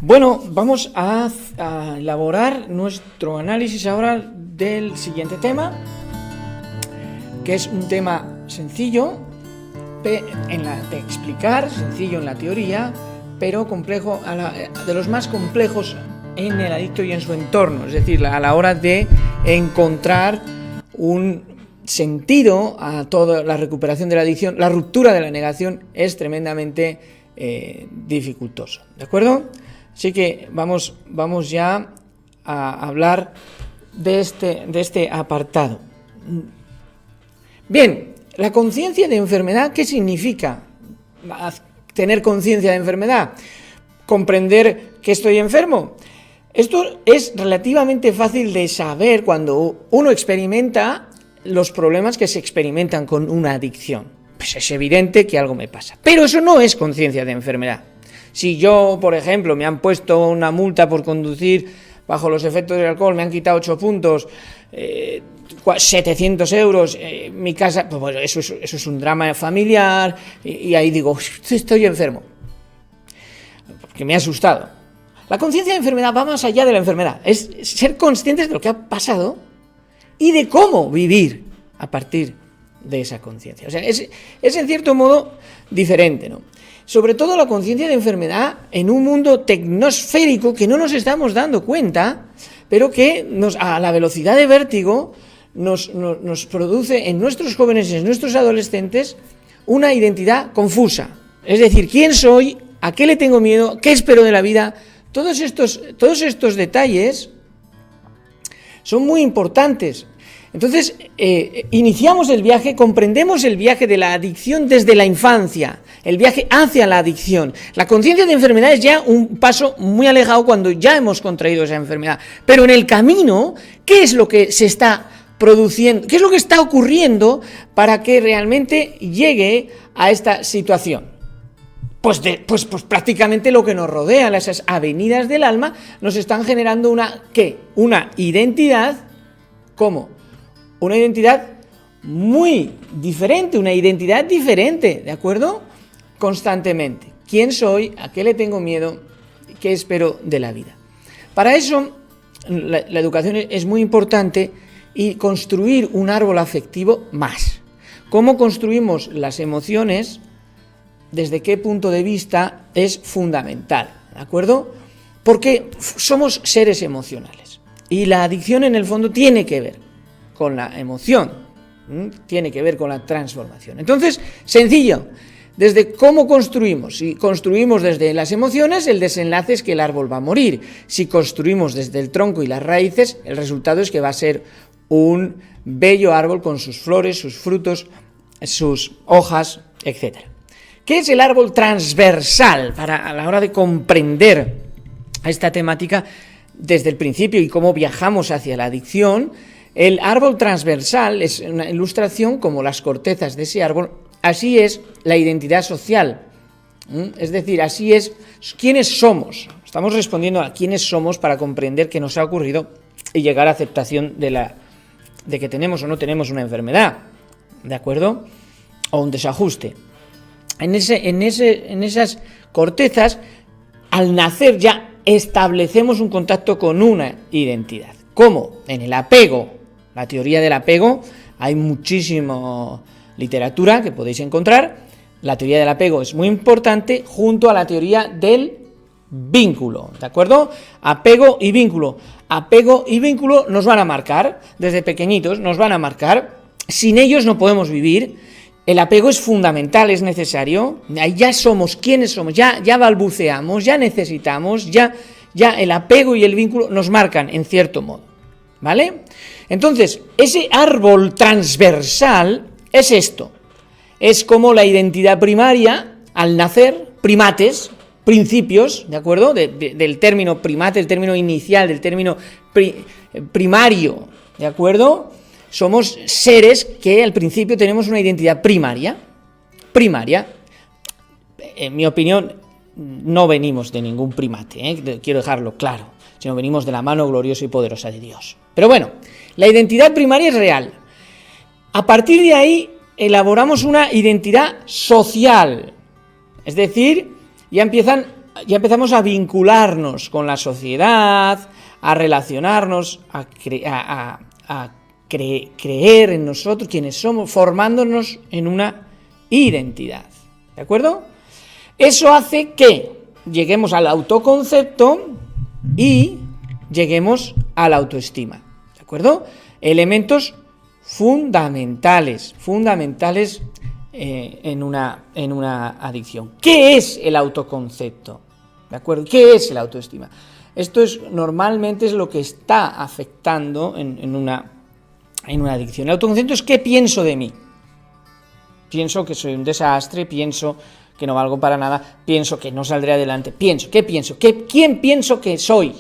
Bueno, vamos a elaborar nuestro análisis ahora del siguiente tema, que es un tema sencillo de explicar, sencillo en la teoría, pero complejo, de los más complejos en el adicto y en su entorno, es decir, a la hora de encontrar un sentido a toda la recuperación de la adicción. La ruptura de la negación es tremendamente dificultoso, ¿de acuerdo? Así que vamos ya a hablar de este apartado. Bien, la conciencia de enfermedad, ¿qué significa tener conciencia de enfermedad? ¿Comprender que estoy enfermo? Esto es relativamente fácil de saber cuando uno experimenta los problemas que se experimentan con una adicción. Pues es evidente que algo me pasa. Pero eso no es conciencia de enfermedad. Si yo, por ejemplo, me han puesto una multa por conducir bajo los efectos del alcohol, me han quitado 8 puntos, 700 euros, mi casa, pues bueno, eso es un drama familiar, y ahí digo, estoy enfermo, porque me ha asustado. La conciencia de enfermedad va más allá de la enfermedad, es ser conscientes de lo que ha pasado y de cómo vivir a partir de esa conciencia. O sea, es en cierto modo diferente, ¿no? Sobre todo la conciencia de enfermedad en un mundo tecnosférico que no nos estamos dando cuenta, pero que a la velocidad de vértigo nos produce en nuestros jóvenes y en nuestros adolescentes una identidad confusa. Es decir, ¿quién soy? ¿A qué le tengo miedo? ¿Qué espero de la vida? Todos estos detalles son muy importantes. Entonces, iniciamos el viaje, comprendemos el viaje de la adicción desde la infancia, el viaje hacia la adicción. La conciencia de enfermedad es ya un paso muy alejado cuando ya hemos contraído esa enfermedad. Pero en el camino, ¿qué es lo que se está produciendo? ¿Qué es lo que está ocurriendo para que realmente llegue a esta situación? Pues prácticamente lo que nos rodea, esas avenidas del alma, nos están generando una identidad, ¿cómo? Una identidad muy diferente, ¿de acuerdo? Constantemente. ¿Quién soy? ¿A qué le tengo miedo? ¿Qué espero de la vida? Para eso, la educación es muy importante y construir un árbol afectivo más. ¿Cómo construimos las emociones? ¿Desde qué punto de vista? Es fundamental, ¿de acuerdo? Porque somos seres emocionales y la adicción en el fondo tiene que ver con la emoción, tiene que ver con la transformación. Entonces, sencillo, desde cómo construimos. Si construimos desde las emociones, el desenlace es que el árbol va a morir. Si construimos desde el tronco y las raíces, el resultado es que va a ser un bello árbol con sus flores, sus frutos, sus hojas, etc. ¿Qué es el árbol transversal? A la hora de comprender esta temática desde el principio y cómo viajamos hacia la adicción, el árbol transversal es una ilustración como las cortezas de ese árbol. Así es la identidad social, es decir, así es quiénes somos. Estamos respondiendo a quiénes somos para comprender qué nos ha ocurrido y llegar a aceptación de que tenemos o no tenemos una enfermedad, ¿de acuerdo? O un desajuste. En esas cortezas, al nacer ya establecemos un contacto con una identidad. ¿Cómo? En el apego. La teoría del apego, hay muchísima literatura que podéis encontrar. La teoría del apego es muy importante junto a la teoría del vínculo, ¿de acuerdo? Apego y vínculo. Apego y vínculo nos van a marcar, desde pequeñitos nos van a marcar. Sin ellos no podemos vivir. El apego es fundamental, es necesario. Ya somos quienes somos, ya balbuceamos, ya necesitamos, ya el apego y el vínculo nos marcan en cierto modo, ¿vale? Entonces, ese árbol transversal es esto. Es como la identidad primaria, al nacer, primates, principios, ¿de acuerdo? Del término primate, el término inicial, del término primario, ¿de acuerdo? Somos seres que al principio tenemos una identidad primaria. En mi opinión, no venimos de ningún primate, quiero dejarlo claro, sino venimos de la mano gloriosa y poderosa de Dios. Pero bueno, la identidad primaria es real. A partir de ahí elaboramos una identidad social, es decir, ya empiezan ya empezamos a vincularnos con la sociedad, a relacionarnos, a creer en nosotros, quienes somos, formándonos en una identidad. ¿De acuerdo? Eso hace que lleguemos al autoconcepto y lleguemos a la autoestima. ¿De acuerdo? Elementos fundamentales en una adicción. ¿Qué es el autoconcepto? ¿De acuerdo? ¿Qué es la autoestima? Esto normalmente es lo que está afectando en una adicción. El autoconcepto es qué pienso de mí. Pienso que soy un desastre, pienso que no valgo para nada, pienso que no saldré adelante, ¿qué pienso? ¿Quién pienso que soy?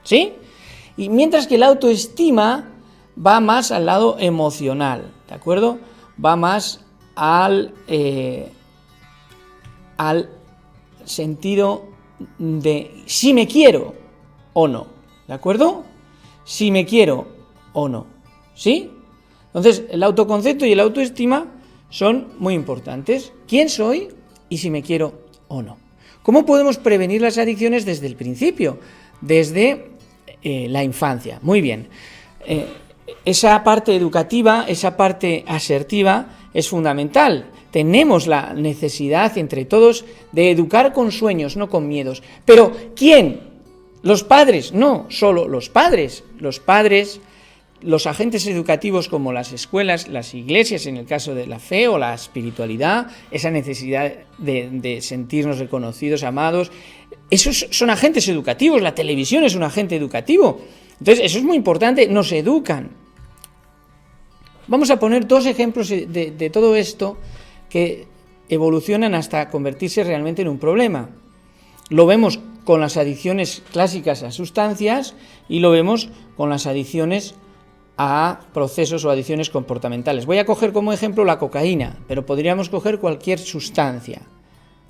¿Sí? Y mientras que la autoestima va más al lado emocional, ¿de acuerdo? Va más al sentido de si me quiero o no, ¿de acuerdo? Si me quiero o no, ¿sí? Entonces, el autoconcepto y la autoestima son muy importantes. ¿Quién soy y si me quiero o no? ¿Cómo podemos prevenir las adicciones desde el principio? Desde la infancia. Muy bien. Esa parte educativa, esa parte asertiva es fundamental. Tenemos la necesidad entre todos de educar con sueños, no con miedos. Pero ¿quién? ¿Los padres? No, solo los padres. Los padres, los agentes educativos como las escuelas, las iglesias en el caso de la fe o la espiritualidad, esa necesidad de sentirnos reconocidos, amados. Esos son agentes educativos, la televisión es un agente educativo. Entonces, eso es muy importante, nos educan. Vamos a poner dos ejemplos de todo esto que evolucionan hasta convertirse realmente en un problema. Lo vemos con las adicciones clásicas a sustancias y lo vemos con las adicciones a procesos o adicciones comportamentales. Voy a coger como ejemplo la cocaína, pero podríamos coger cualquier sustancia,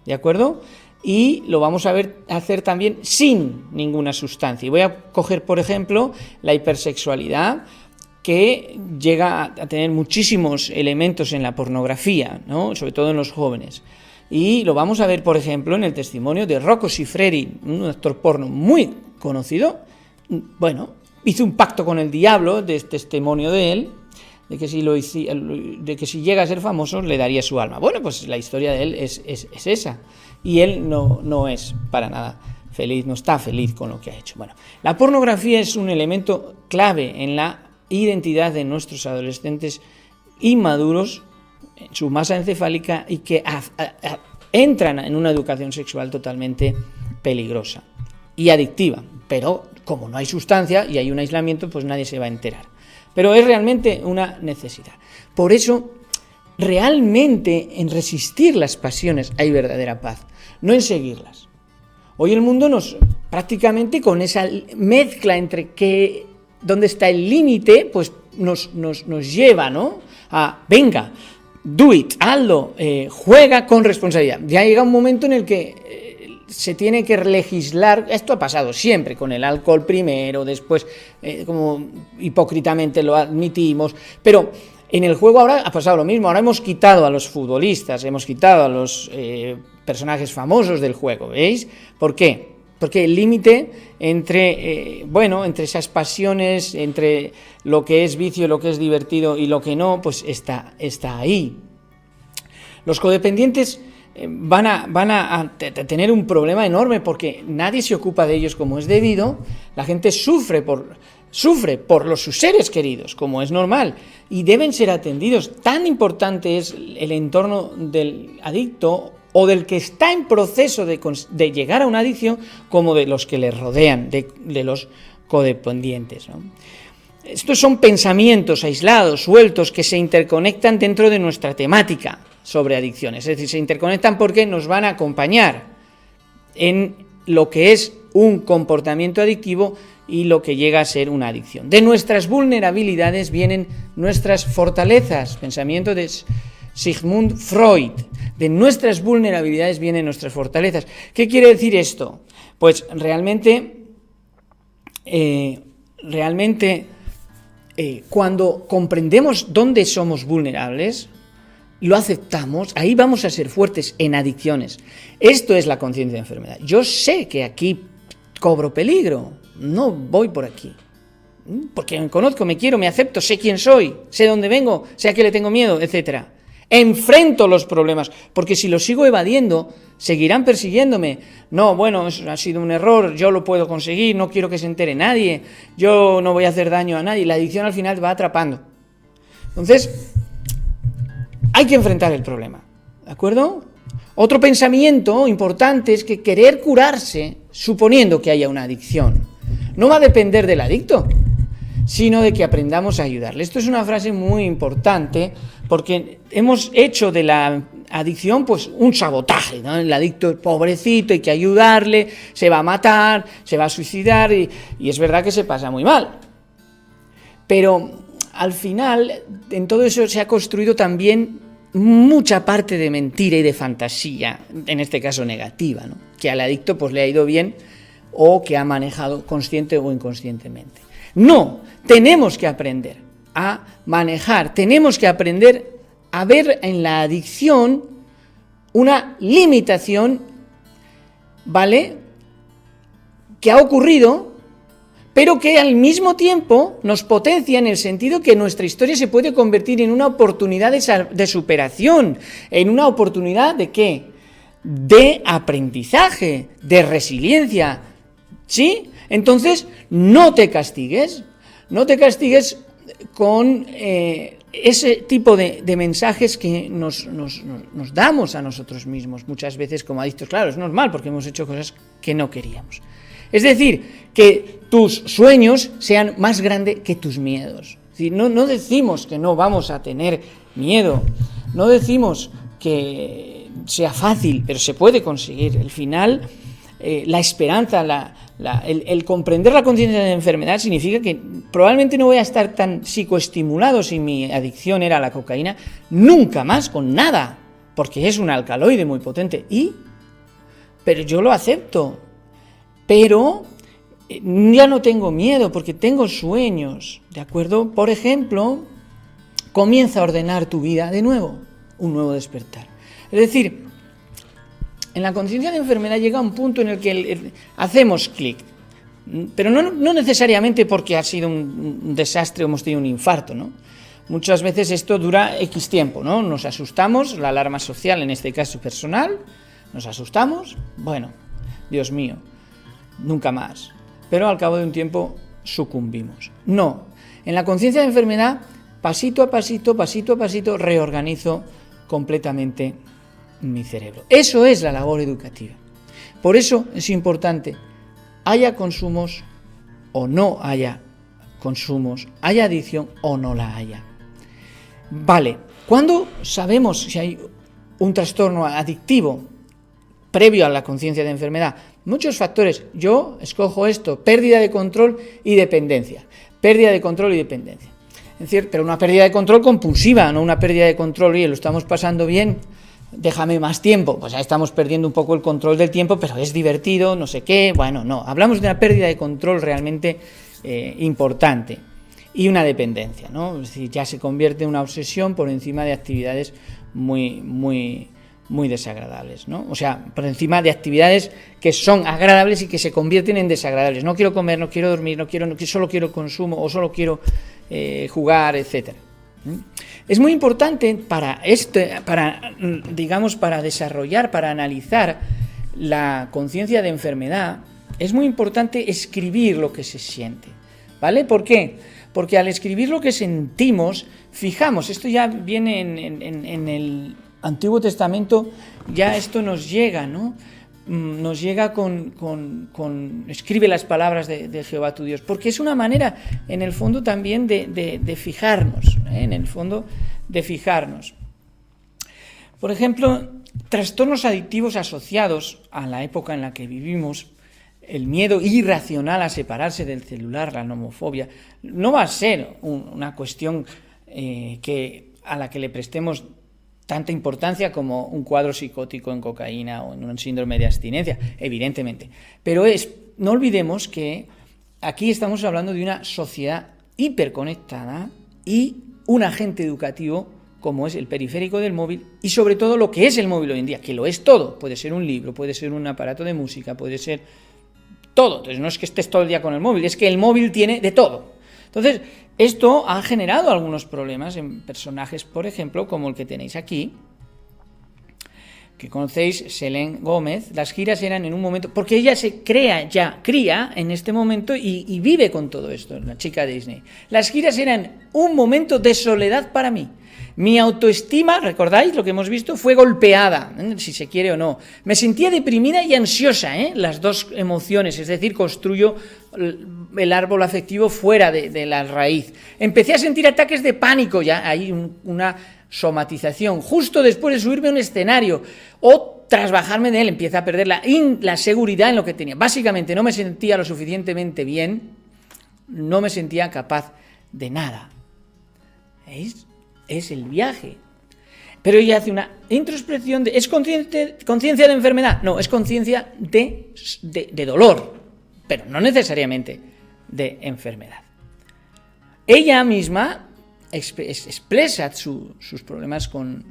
¿de acuerdo? Y lo vamos a hacer también sin ninguna sustancia. Y voy a coger, por ejemplo, la hipersexualidad, que llega a tener muchísimos elementos en la pornografía, ¿no? Sobre todo en los jóvenes. Y lo vamos a ver, por ejemplo, en el testimonio de Rocco Siffredi, un actor porno muy conocido. Bueno, hizo un pacto con el diablo, de testimonio de él, de que si llega a ser famoso le daría su alma. Bueno, pues la historia de él es esa. Y él no es para nada feliz, no está feliz con lo que ha hecho. Bueno, la pornografía es un elemento clave en la identidad de nuestros adolescentes inmaduros, en su masa encefálica, y que entran en una educación sexual totalmente peligrosa y adictiva. Pero como no hay sustancia y hay un aislamiento, pues nadie se va a enterar. Pero es realmente una necesidad. Por eso, realmente en resistir las pasiones hay verdadera paz, no en seguirlas. Hoy el mundo prácticamente con esa mezcla entre dónde está el límite, pues nos lleva, ¿no? A, venga, do it, hazlo, juega con responsabilidad. Ya llega un momento en el que se tiene que legislar. Esto ha pasado siempre, con el alcohol primero, después, como hipócritamente lo admitimos, pero en el juego ahora ha pasado lo mismo. Ahora hemos quitado a los futbolistas, hemos quitado a los personajes famosos del juego, ¿veis? ¿Por qué? Porque el límite entre esas pasiones, entre lo que es vicio, lo que es divertido y lo que no, pues está ahí. Los codependientes van a tener un problema enorme porque nadie se ocupa de ellos como es debido. La gente sufre por sus seres queridos, como es normal, y deben ser atendidos. Tan importante es el entorno del adicto o del que está en proceso de llegar a una adicción, como de los que le rodean, de los codependientes, ¿no? Estos son pensamientos aislados, sueltos, que se interconectan dentro de nuestra temática sobre adicciones. Es decir, se interconectan porque nos van a acompañar en lo que es un comportamiento adictivo y lo que llega a ser una adicción. De nuestras vulnerabilidades vienen nuestras fortalezas. Pensamiento de Sigmund Freud. De nuestras vulnerabilidades vienen nuestras fortalezas. ¿Qué quiere decir esto? Pues realmente cuando comprendemos dónde somos vulnerables, lo aceptamos, ahí vamos a ser fuertes en adicciones. Esto es la conciencia de enfermedad. Yo sé que aquí cobro peligro, no voy por aquí. Porque me conozco, me quiero, me acepto, sé quién soy, sé dónde vengo, sé a qué le tengo miedo, etc. Enfrento los problemas, porque si los sigo evadiendo, seguirán persiguiéndome. No, bueno, eso ha sido un error, yo lo puedo conseguir, no quiero que se entere nadie, yo no voy a hacer daño a nadie. La adicción al final va atrapando. Entonces, hay que enfrentar el problema, ¿de acuerdo? Otro pensamiento importante es que querer curarse, suponiendo que haya una adicción, no va a depender del adicto, sino de que aprendamos a ayudarle. Esto es una frase muy importante porque hemos hecho de la adicción pues un sabotaje, ¿no? El adicto es pobrecito, hay que ayudarle, se va a matar, se va a suicidar y es verdad que se pasa muy mal. Pero al final en todo eso se ha construido también mucha parte de mentira y de fantasía, en este caso negativa, ¿no? Que al adicto pues le ha ido bien o que ha manejado consciente o inconscientemente. No, tenemos que aprender a manejar, tenemos que aprender a ver en la adicción una limitación, ¿vale?, que ha ocurrido, pero que al mismo tiempo nos potencia en el sentido que nuestra historia se puede convertir en una oportunidad de superación, en una oportunidad ¿de qué? De aprendizaje, de resiliencia, ¿sí? Entonces, no te castigues con ese tipo de mensajes que nos damos a nosotros mismos, muchas veces como adictos. Claro, es normal porque hemos hecho cosas que no queríamos. Es decir, que tus sueños sean más grandes que tus miedos. Es decir, no decimos que no vamos a tener miedo, no decimos que sea fácil, pero se puede conseguir. Al final, la esperanza, el comprender la conciencia de la enfermedad significa que probablemente no voy a estar tan psicoestimulado si mi adicción era la cocaína, nunca más con nada, porque es un alcaloide muy potente. Pero yo lo acepto, pero ya no tengo miedo porque tengo sueños, ¿de acuerdo? Por ejemplo, comienza a ordenar tu vida de nuevo, un nuevo despertar. Es decir, en la conciencia de enfermedad llega un punto en el que hacemos clic, pero no necesariamente porque ha sido un desastre o hemos tenido un infarto, ¿no? Muchas veces esto dura X tiempo, ¿no? Nos asustamos, la alarma social, en este caso personal, nos asustamos, bueno, Dios mío, nunca más. Pero al cabo de un tiempo sucumbimos. No, en la conciencia de enfermedad, pasito a pasito, reorganizo completamente mi cerebro. Eso es la labor educativa. Por eso es importante, haya consumos o no haya consumos, haya adicción o no la haya. Vale, ¿cuándo sabemos si hay un trastorno adictivo previo a la conciencia de enfermedad? Muchos factores. Yo escojo esto: pérdida de control y dependencia. Pérdida de control y dependencia. Es decir, pero una pérdida de control compulsiva, no una pérdida de control, oye, lo estamos pasando bien, déjame más tiempo. Pues ya estamos perdiendo un poco el control del tiempo, pero es divertido, no sé qué. Bueno, no, hablamos de una pérdida de control realmente importante y una dependencia, ¿no? Es decir, ya se convierte en una obsesión por encima de actividades muy desagradables, ¿no? O sea, por encima de actividades que son agradables y que se convierten en desagradables. No quiero comer, no quiero dormir, solo quiero consumo o solo quiero jugar, etcétera. Es muy importante para desarrollar, para analizar la conciencia de enfermedad, es muy importante escribir lo que se siente, ¿vale? ¿Por qué? Porque al escribir lo que sentimos, fijamos, esto ya viene en el Antiguo Testamento, ya esto nos llega, ¿no? Nos llega con escribe las palabras de Jehová tu Dios, porque es una manera, en el fondo, también de fijarnos, en el fondo, de fijarnos. Por ejemplo, trastornos adictivos asociados a la época en la que vivimos, el miedo irracional a separarse del celular, la nomofobia, no va a ser una cuestión a la que le prestemos tanta importancia como un cuadro psicótico en cocaína o en un síndrome de abstinencia, evidentemente. Pero no olvidemos que aquí estamos hablando de una sociedad hiperconectada y un agente educativo como es el periférico del móvil y sobre todo lo que es el móvil hoy en día, que lo es todo. Puede ser un libro, puede ser un aparato de música, puede ser todo. Entonces no es que estés todo el día con el móvil, es que el móvil tiene de todo. Entonces esto ha generado algunos problemas en personajes, por ejemplo, como el que tenéis aquí, que conocéis, Selene Gómez. Las giras eran en un momento, porque ella se cría en este momento y vive con todo esto, la chica de Disney. Las giras eran un momento de soledad para mí. Mi autoestima, ¿recordáis lo que hemos visto? Fue golpeada, si se quiere o no. Me sentía deprimida y ansiosa, las dos emociones, es decir, construyo el árbol afectivo fuera de la raíz. Empecé a sentir ataques de pánico, ya hay una somatización, justo después de subirme a un escenario o tras bajarme de él, empieza a perder la seguridad en lo que tenía. Básicamente no me sentía lo suficientemente bien, no me sentía capaz de nada. ¿Veis? Es el viaje. Pero ella hace una introspección ¿es conciencia de enfermedad? No, es conciencia de dolor, pero no necesariamente de enfermedad. Ella misma expresa sus problemas con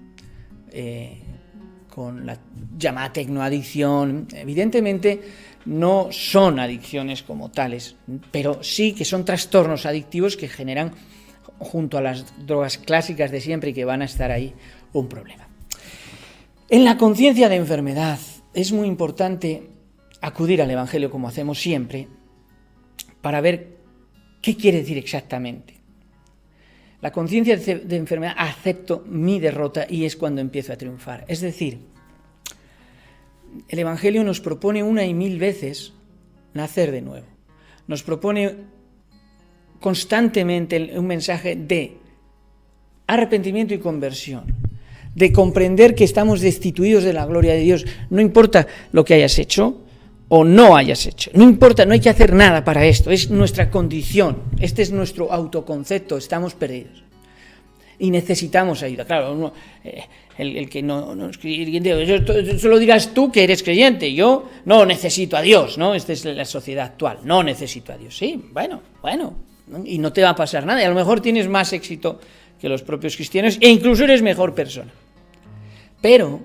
la llamada tecnoadicción. Evidentemente no son adicciones como tales, pero sí que son trastornos adictivos que generan, junto a las drogas clásicas de siempre y que van a estar ahí, un problema. En la conciencia de enfermedad es muy importante acudir al Evangelio, como hacemos siempre, para ver qué quiere decir exactamente. La conciencia de enfermedad, acepto mi derrota y es cuando empiezo a triunfar. Es decir, el Evangelio nos propone una y mil veces nacer de nuevo. Nos propone constantemente un mensaje de arrepentimiento y conversión, de comprender que estamos destituidos de la gloria de Dios. No importa lo que hayas hecho o no hayas hecho, no importa, no hay que hacer nada para esto, es nuestra condición, este es nuestro autoconcepto, estamos perdidos y necesitamos ayuda. Claro, el que no es creyente, solo dirás tú que eres creyente, yo no necesito a Dios, ¿no? Esta es la sociedad actual, no necesito a Dios. Sí, bueno, y no te va a pasar nada, y a lo mejor tienes más éxito que los propios cristianos e incluso eres mejor persona. Pero,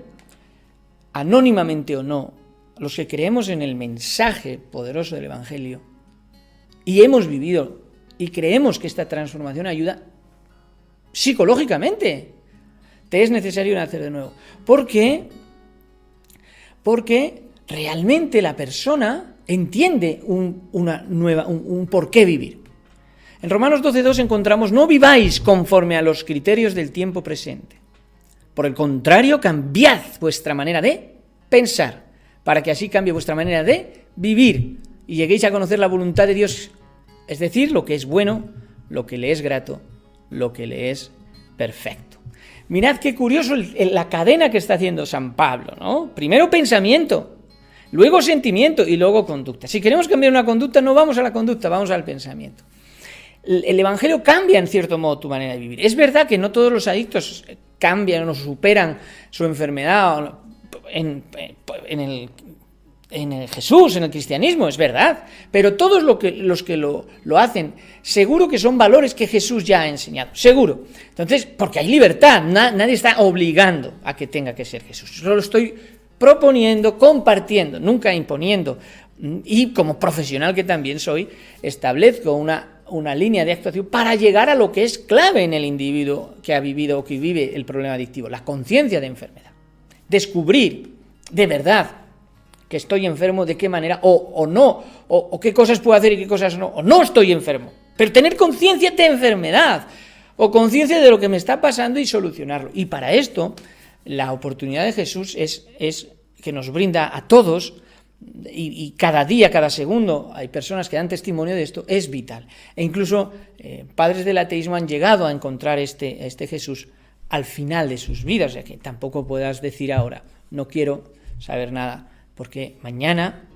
anónimamente o no, los que creemos en el mensaje poderoso del Evangelio y hemos vivido y creemos que esta transformación ayuda psicológicamente, te es necesario nacer de nuevo. ¿Por qué? Porque realmente la persona entiende un por qué vivir. En Romanos 12:2 encontramos: no viváis conforme a los criterios del tiempo presente. Por el contrario, cambiad vuestra manera de pensar, para que así cambie vuestra manera de vivir y lleguéis a conocer la voluntad de Dios, es decir, lo que es bueno, lo que le es grato, lo que le es perfecto. Mirad qué curioso la cadena que está haciendo San Pablo, ¿no? Primero pensamiento, luego sentimiento y luego conducta. Si queremos cambiar una conducta, no vamos a la conducta, vamos al pensamiento. El Evangelio cambia en cierto modo tu manera de vivir. Es verdad que no todos los adictos cambian o superan su enfermedad en el Jesús, en el cristianismo, es verdad, pero todos los que lo hacen, seguro que son valores que Jesús ya ha enseñado, seguro. Entonces, porque hay libertad, nadie está obligando a que tenga que ser Jesús. Solo estoy proponiendo, compartiendo, nunca imponiendo. Y como profesional que también soy, establezco una línea de actuación para llegar a lo que es clave en el individuo que ha vivido o que vive el problema adictivo, la conciencia de enfermedad. Descubrir de verdad que estoy enfermo, de qué manera, o no, o qué cosas puedo hacer y qué cosas no, o no estoy enfermo, pero tener conciencia de enfermedad, o conciencia de lo que me está pasando y solucionarlo. Y para esto, la oportunidad de Jesús es que nos brinda a todos, y cada día, cada segundo, hay personas que dan testimonio de esto, es vital. E incluso padres del ateísmo han llegado a encontrar este Jesús al final de sus vidas, o sea que tampoco puedas decir ahora, no quiero saber nada, porque mañana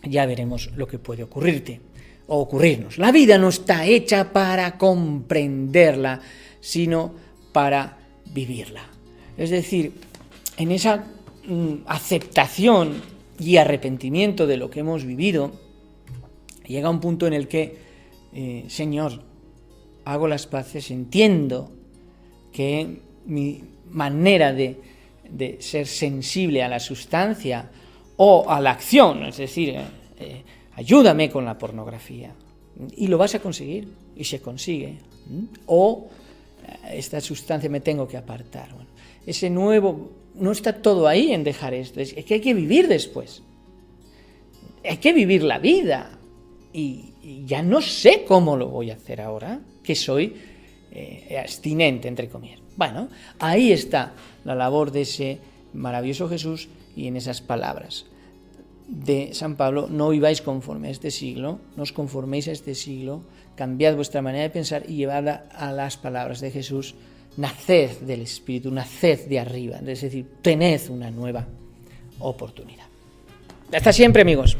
ya veremos lo que puede ocurrirte o ocurrirnos. La vida no está hecha para comprenderla, sino para vivirla. Es decir, en esa aceptación y arrepentimiento de lo que hemos vivido, llega un punto en el que, Señor, hago las paces, entiendo que mi manera de ser sensible a la sustancia o a la acción, es decir, ayúdame con la pornografía. Y lo vas a conseguir, y se consigue. O esta sustancia me tengo que apartar. Bueno, ese nuevo, no está todo ahí en dejar esto, es que hay que vivir después. Hay que vivir la vida. Y ya no sé cómo lo voy a hacer ahora, que soy abstinente, entre comillas. Bueno, ahí está la labor de ese maravilloso Jesús y en esas palabras de San Pablo: no viváis conforme a este siglo, no os conforméis a este siglo, cambiad vuestra manera de pensar y llevadla a las palabras de Jesús: naced del Espíritu, naced de arriba, es decir, tened una nueva oportunidad. Hasta siempre, amigos.